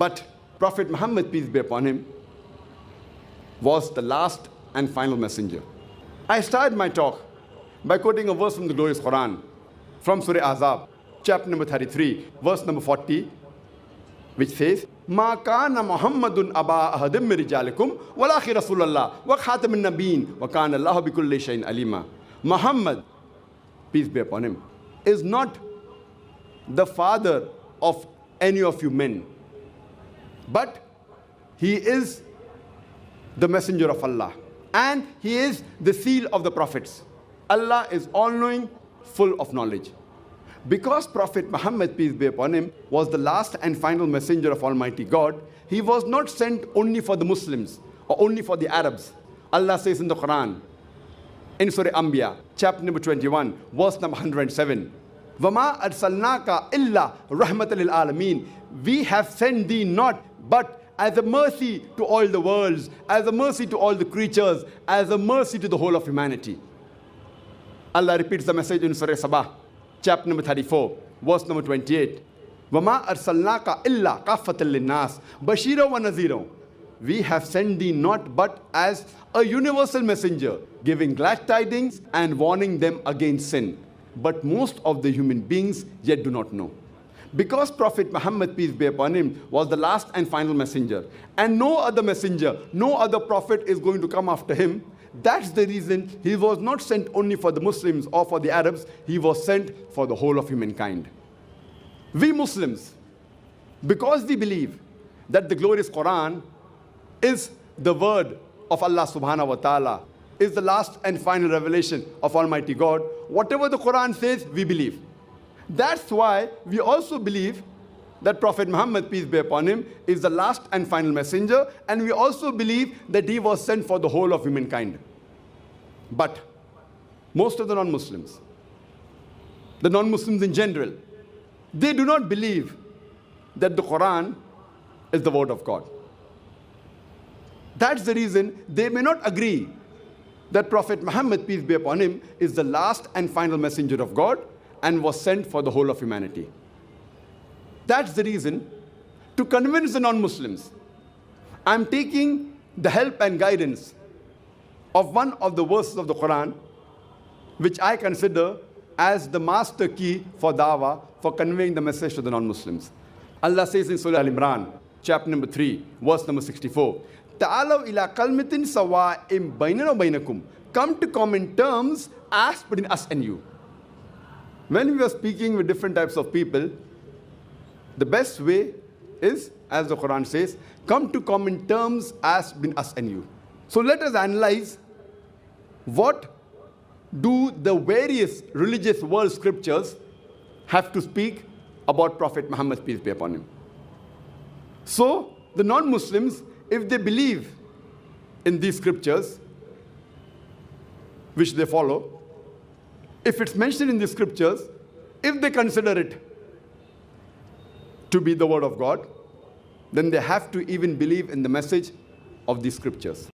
But Prophet Muhammad, peace be upon him, was the last and final messenger. I started my talk by quoting a verse from the glorious Quran, from Surah Ahzab, chapter number 33, verse number 40, which says, Ma kana Muhammadun aba ahadim min rijalikum walakin Rasulullah wa khatamin nabiyyin wa kana Allahu bikulli shay'in alima. Muhammad, peace be upon him, is not the father of any of you men, but he is the messenger of Allah, and he is the seal of the prophets. Allah is all-knowing, full of knowledge. Because Prophet Muhammad, peace be upon him, was the last and final messenger of Almighty God, he was not sent only for the Muslims or only for the Arabs. Allah says in the Quran, in Surah Anbiya, chapter number 21, verse number 107, وَمَا أَرْسَلْنَاكَ إِلَّا رَحْمَةً لِلْعَالَمِينَ. We have sent thee not but as a mercy to all the worlds, as a mercy to all the creatures, as a mercy to the whole of humanity. Allah repeats the message in Surah Sabah, chapter number 34, verse number 28. وَمَا أَرْسَلْنَاكَ إِلَّا كَافَّةً لِلنَّاسِ بَشِيرًا وَنَذِيرًا. We have sent thee not but as a universal messenger, giving glad tidings and warning them against sin. But most of the human beings yet do not know. Because Prophet Muhammad, peace be upon him, was the last and final messenger, and no other messenger, no other prophet is going to come after him, that's the reason he was not sent only for the Muslims or for the Arabs, he was sent for the whole of humankind. We Muslims, because we believe that the glorious Quran is the word of Allah subhanahu wa ta'ala, is the last and final revelation of Almighty God, whatever the Quran says, we believe. That's why we also believe that Prophet Muhammad, peace be upon him, is the last and final messenger, and we also believe that he was sent for the whole of humankind. But most of the non-Muslims in general, they do not believe that the Quran is the word of God. That's the reason they may not agree that Prophet Muhammad, peace be upon him, is the last and final messenger of God and was sent for the whole of humanity. That's the reason, to convince the non-Muslims, I'm taking the help and guidance of one of the verses of the Quran, which I consider as the master key for dawah, for conveying the message to the non-Muslims. Allah says in Surah Al-Imran, chapter number 3, verse number 64, Ta'alaw ila kalmatin sawa'im bainana wa bainakum. Come to common terms as between us and you. When we are speaking with different types of people, the best way is, as the Quran says, come to common terms as between us and you. So let us analyze what do the various religious world scriptures have to speak about Prophet Muhammad, peace be upon him. So the non-Muslims, if they believe in these scriptures, which they follow, if it's mentioned in the scriptures, if they consider it to be the word of God, then they have to even believe in the message of these scriptures.